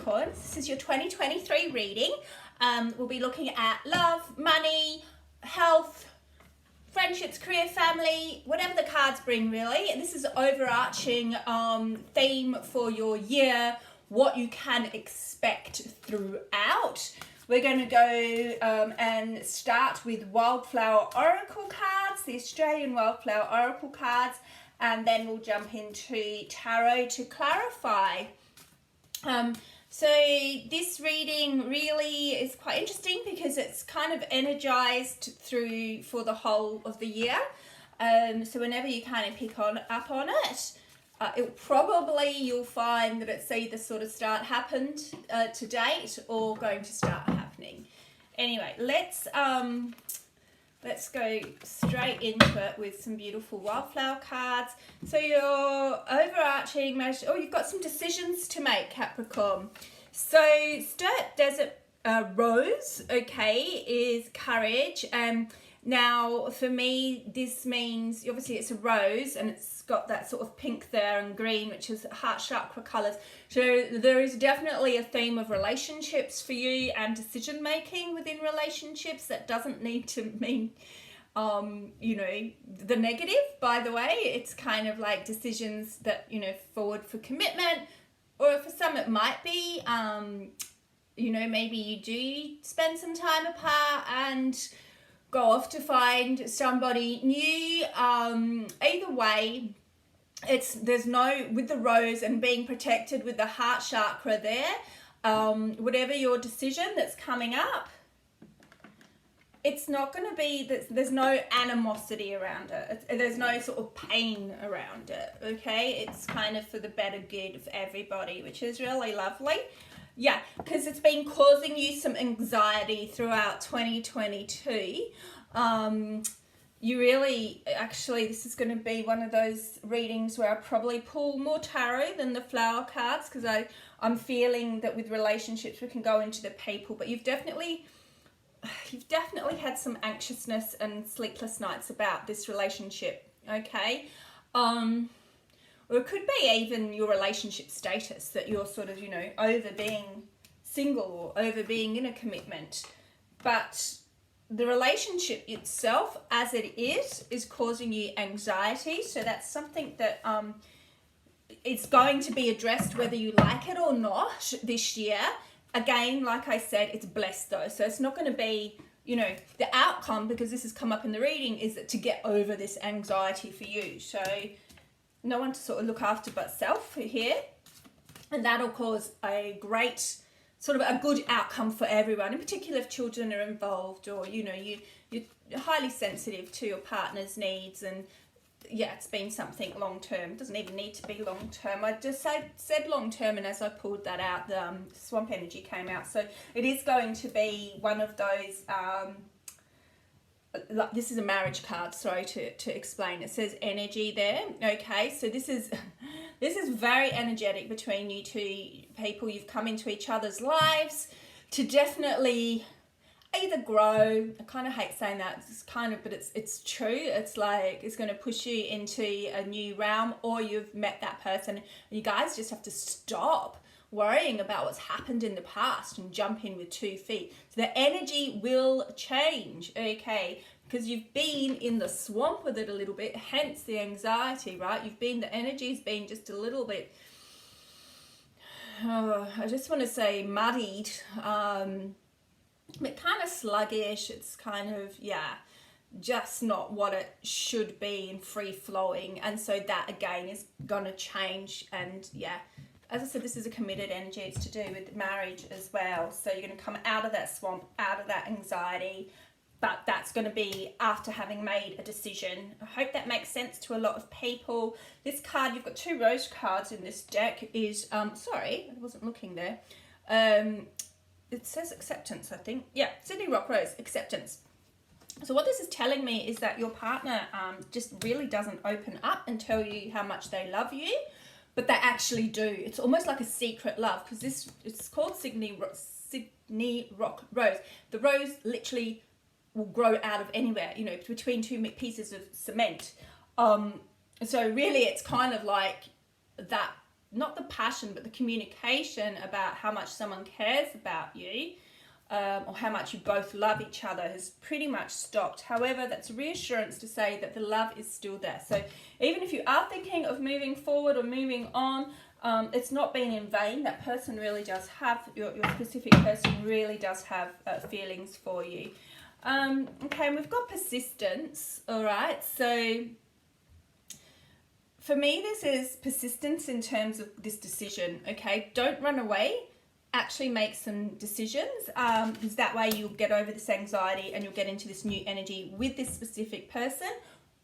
Capricorn. This is your 2023 reading. We'll be looking at love, money, health, friendships, career, family, whatever the cards bring really. This is an overarching theme for your year, what you can expect throughout. We're going to go and start with Wildflower Oracle cards, the Australian Wildflower Oracle cards, and then we'll jump into Tarot to clarify. So this reading really is quite interesting because it's kind of energized through for the whole of the year. So whenever you kind of pick up on it, you'll find that it's either sort of happened to date or going to start happening. Anyway, let's go straight into it with some beautiful wildflower cards. So your overarching message, you've got some decisions to make, Capricorn. So Sturt Desert Rose, okay, is courage. Now for me, this means, obviously it's a rose and it's got that sort of pink there and green, which is heart chakra colors. So there is definitely a theme of relationships for you and decision making within relationships. That doesn't need to mean the negative, by the way. It's kind of like decisions that, forward for commitment, or for some it might be, maybe you do spend some time apart and go off to find somebody new. Either way, there's no, with the rose and being protected with the heart chakra there, whatever your decision that's coming up, it's not going to be, there's no animosity around it. There's no sort of pain around it, okay? It's kind of for the better good of everybody, which is really lovely. Yeah, because it's been causing you some anxiety throughout 2022. You really, actually, this is going to be one of those readings where I probably pull more tarot than the flower cards, because I'm feeling that with relationships we can go into the people, but you've definitely had some anxiousness and sleepless nights about this relationship, okay? Or it could be even your relationship status, that you're sort of, over being single or over being in a commitment. But the relationship itself, as it is causing you anxiety. So that's something that it's going to be addressed whether you like it or not this year. Again, like I said, it's blessed though. So it's not going to be, the outcome, because this has come up in the reading, is that to get over this anxiety for you. So no one to sort of look after but self here, and that'll cause a great sort of a good outcome for everyone, in particular if children are involved, or you're highly sensitive to your partner's needs, and yeah, it's been something long term. It doesn't even need to be long term. I just said long term, and as I pulled that out, the swamp energy came out. So it is going to be one of those this is a marriage card, sorry to explain. It says energy there, okay? So this is very energetic between you two people. You've come into each other's lives to definitely either grow. I kind of hate saying that, but it's true. It's like it's going to push you into a new realm, or you've met that person and you guys just have to stop worrying about what's happened in the past and jump in with 2 feet. So the energy will change, okay? Because you've been in the swamp with it a little bit, hence the anxiety, right? The energy's been just a little bit, I just want to say muddied, but kind of sluggish. It's kind of, just not what it should be and free flowing. And so that again is going to change. And as I said, this is a committed energy. It's to do with marriage as well. So you're going to come out of that swamp, out of that anxiety, but that's going to be after having made a decision. I hope that makes sense to a lot of people. This card, you've got 2 rose cards in this deck, is, sorry, I wasn't looking there. It says acceptance, I think. Yeah, Sydney Rock Rose, acceptance. So what this is telling me is that your partner just really doesn't open up and tell you how much they love you, but they actually do. It's almost like a secret love, because it's called Sydney Rock Rose. The rose literally will grow out of anywhere, between 2 pieces of cement. So really it's kind of like that not the passion, but the communication about how much someone cares about you, or how much you both love each other, has pretty much stopped. However, that's reassurance to say that the love is still there. So even if you are thinking of moving forward or moving on, it's not been in vain. That person really does have, your specific person really does have feelings for you. Okay, and we've got persistence, all right? So for me, this is persistence in terms of this decision, okay? Don't run away. Actually make some decisions, because that way you'll get over this anxiety and you'll get into this new energy with this specific person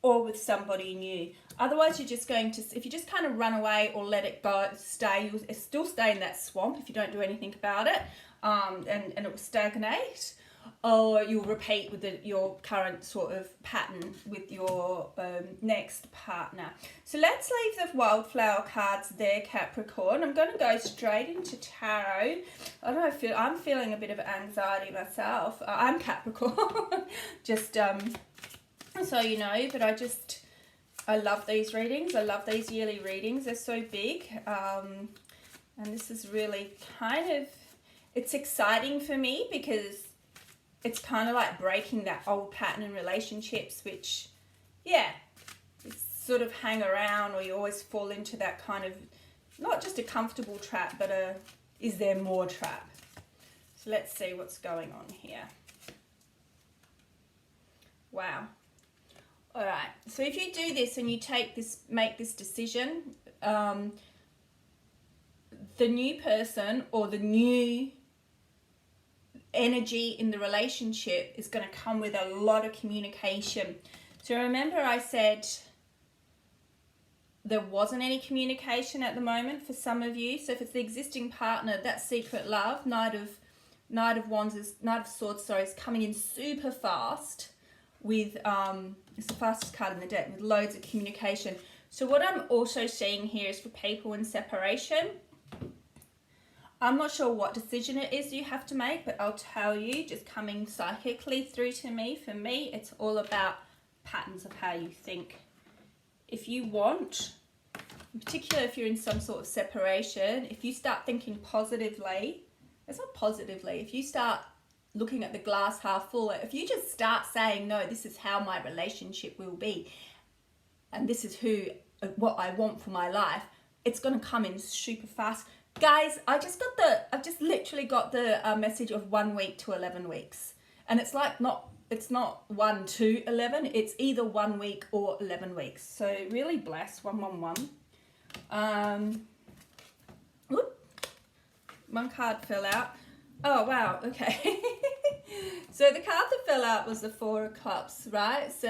or with somebody new. Otherwise, you're just going to, if you just kind of run away or let it go, you'll still stay in that swamp if you don't do anything about it, and it will stagnate. Or you'll repeat with your current sort of pattern with your next partner. So let's leave the wildflower cards there, Capricorn. I'm going to go straight into tarot. I don't know, I'm feeling a bit of anxiety myself. I'm Capricorn, just so you know, but I love these readings. I love these yearly readings. They're so big. And this is really it's exciting for me because it's kind of like breaking that old pattern in relationships, which, yeah, sort of hang around, or you always fall into that kind of, not just a comfortable trap, but a is there more trap. So let's see what's going on here. Wow. All right. So if you do this and you make this decision, the new person or the new energy in the relationship is going to come with a lot of communication. So remember I said there wasn't any communication at the moment for some of you. So if it's the existing partner, that secret love, Knight of Swords, is coming in super fast with it's the fastest card in the deck, with loads of communication. So what I'm also seeing here is for people in separation, I'm not sure what decision it is you have to make, but I'll tell you, just coming psychically through to me, for me, it's all about patterns of how you think. If you want, in particular if you're in some sort of separation, if you start thinking positively, it's not positively, if you start looking at the glass half full, if you just start saying, no, this is how my relationship will be, and this is what I want for my life, it's going to come in super fast. Guys, I've just literally got the message of 1 week to 11 weeks. And it's like it's not 1 to 11, it's either 1 week or 11 weeks. So really blessed, 111. One card fell out. Oh, wow, okay. So the card that fell out was the Four of Cups, right? So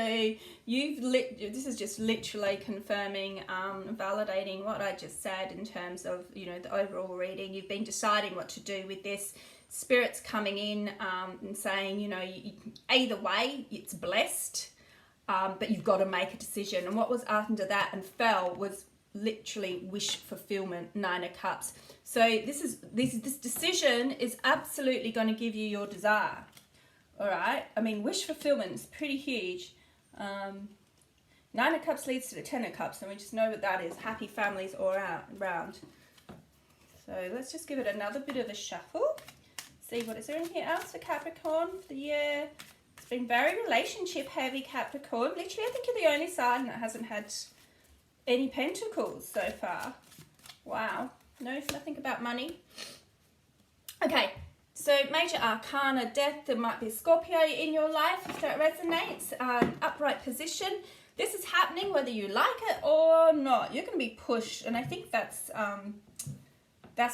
this is just literally confirming, validating what I just said in terms of, the overall reading. You've been deciding what to do with this. Spirit's coming in and saying, either way, it's blessed, but you've got to make a decision. And what was under that and fell was literally wish fulfillment, Nine of Cups. So this decision is absolutely going to give you your desire. All right. I mean, wish fulfillment is pretty huge. Nine of Cups leads to the Ten of Cups, and we just know what that is. Happy families all around. So let's just give it another bit of a shuffle. See what is there in here else for Capricorn for the year. It's been very relationship heavy, Capricorn. Literally, I think you're the only sign that hasn't had any pentacles so far. Wow. No, nothing about money. Okay. So major arcana, death. There might be a Scorpio in your life if that resonates. Upright position. This is happening whether you like it or not. You're going to be pushed, and I think that's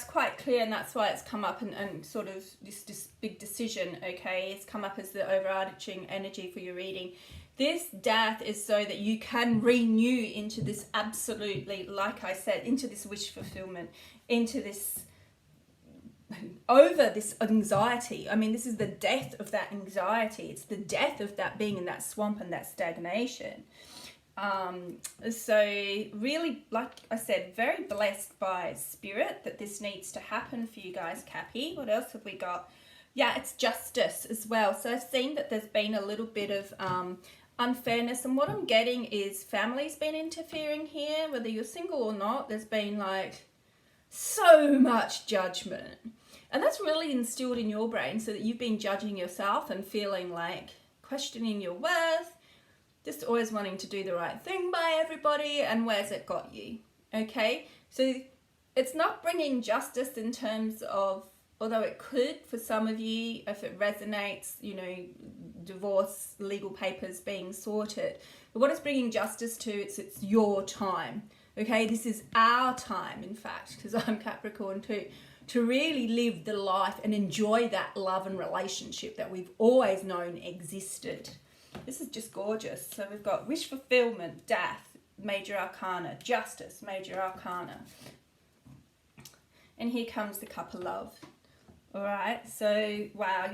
quite clear, and that's why it's come up and sort of this big decision. Okay, it's come up as the overarching energy for your reading. This death is so that you can renew into this absolutely, like I said, into this wish fulfillment, into this, over this anxiety. I mean, this is the death of that anxiety. It's the death of that being in that swamp and that stagnation. So really, like I said, very blessed by spirit that this needs to happen for you guys, Cappy. What else have we got? Yeah, it's justice as well. So I've seen that there's been a little bit of unfairness, and what I'm getting is family's been interfering here, whether you're single or not. There's been like so much judgment. And that's really instilled in your brain so that you've been judging yourself and feeling like questioning your worth, just always wanting to do the right thing by everybody, and where's it got you? Okay, so it's not bringing justice in terms of, although it could for some of you if it resonates, you know, divorce, legal papers being sorted. But what it's bringing justice to, it's your time. Okay, this is our time, in fact, because I'm Capricorn too, to really live the life and enjoy that love and relationship that we've always known existed. This is just gorgeous. So we've got wish fulfillment, death, major arcana, justice, major arcana. And here comes the cup of love. All right, so wow,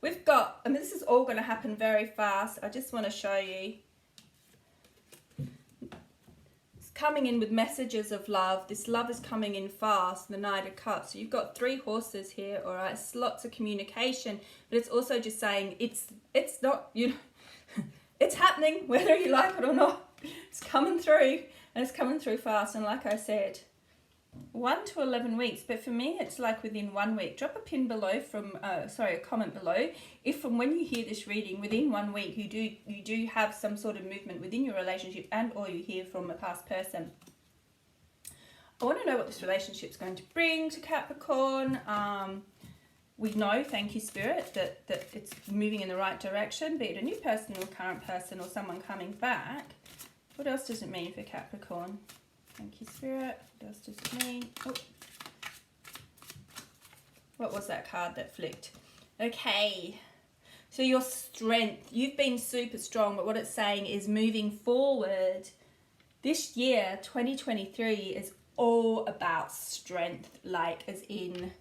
we've got, I mean, this is all going to happen very fast. I just want to show you. It's coming in with messages of love. This love is coming in fast, the Knight of Cups. So you've got 3 horses here, all right? It's lots of communication, but it's also just saying it's not, you know, it's happening whether you like it or not. It's coming through, and it's coming through fast. And like I said, 1 to 11 weeks, but for me it's like within 1 week. Drop a pin below from a comment below if from when you hear this reading within 1 week you do have some sort of movement within your relationship, and or you hear from a past person. I want to know what this relationship's going to bring to Capricorn. We know, thank you Spirit, that it's moving in the right direction, be it a new person or current person or someone coming back. What else does it mean for Capricorn? Thank you, Spirit. What else does it mean? Oh. What was that card that flicked? Okay. So your strength. You've been super strong, but what it's saying is moving forward, this year, 2023, is all about strength. Like, as in,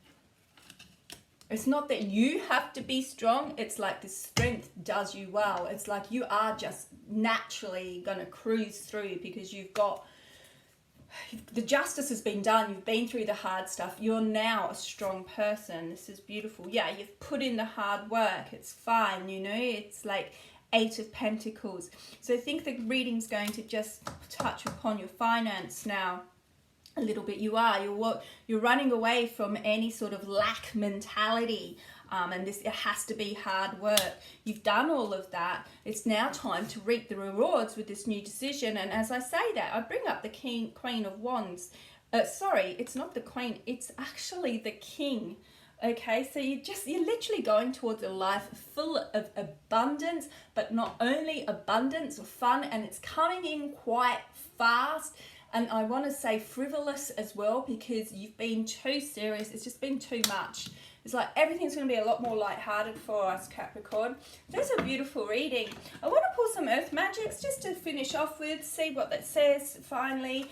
it's not that you have to be strong. It's like the strength does you well. It's like you are just naturally going to cruise through because you've got, the justice has been done. You've been through the hard stuff. You're now a strong person. This is beautiful. Yeah, you've put in the hard work. It's fine, you know. It's like 8 of Pentacles. So I think the reading's going to just touch upon your finance now a little bit. You're running away from any sort of lack mentality. And it has to be hard work. You've done all of that. It's now time to reap the rewards with this new decision. And as I say that, I bring up the Queen of Wands. Sorry, it's not the Queen. It's actually the King. Okay, so you're literally going towards a life full of abundance, but not only abundance or fun, and it's coming in quite fast. And I want to say frivolous as well, because you've been too serious. It's just been too much. It's like everything's going to be a lot more lighthearted for us, Capricorn. There's a beautiful reading. I want to pull some Earth Magics just to finish off with, see what that says finally.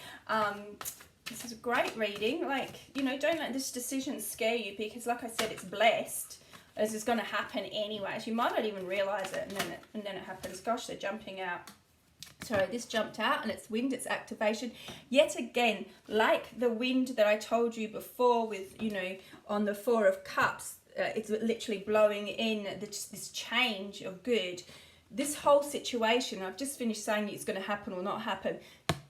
This is a great reading. Like, you know, don't let this decision scare you, because like I said, it's blessed. This is going to happen anyways. You might not even realise it, and then it happens. Gosh, they're jumping out. Sorry, this jumped out, and it's wind, it's activation. Yet again, like the wind that I told you before with, you know, on the 4 of Cups, it's literally blowing in this change of good. This whole situation, I've just finished saying it's going to happen or not happen,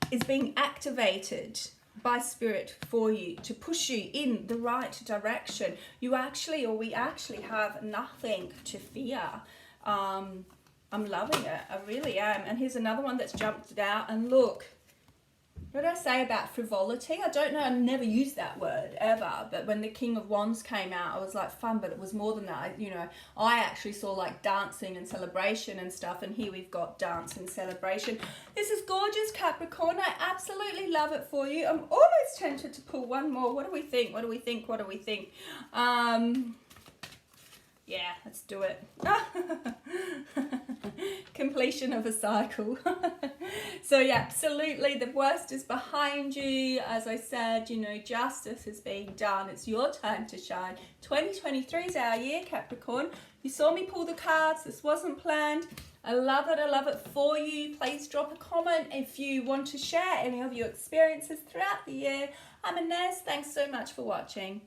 is being activated by Spirit for you to push you in the right direction. We actually have nothing to fear. I'm loving it. I really am. And here's another one that's jumped out. And look, what did I say about frivolity? I don't know. I've never used that word ever. But when the King of Wands came out, I was like, fun, but it was more than that. I actually saw like dancing and celebration and stuff. And here we've got dance and celebration. This is gorgeous, Capricorn. I absolutely love it for you. I'm almost tempted to pull one more. What do we think? What do we think? What do we think? Yeah, let's do it. Completion of a cycle. So yeah, absolutely, the worst is behind you. As I said, you know, justice is being done. It's your time to shine. 2023 is our year, Capricorn. You saw me pull the cards. This wasn't planned. I love it. I love it for you. Please drop a comment if you want to share any of your experiences throughout the year. I'm Inez. Thanks so much for watching.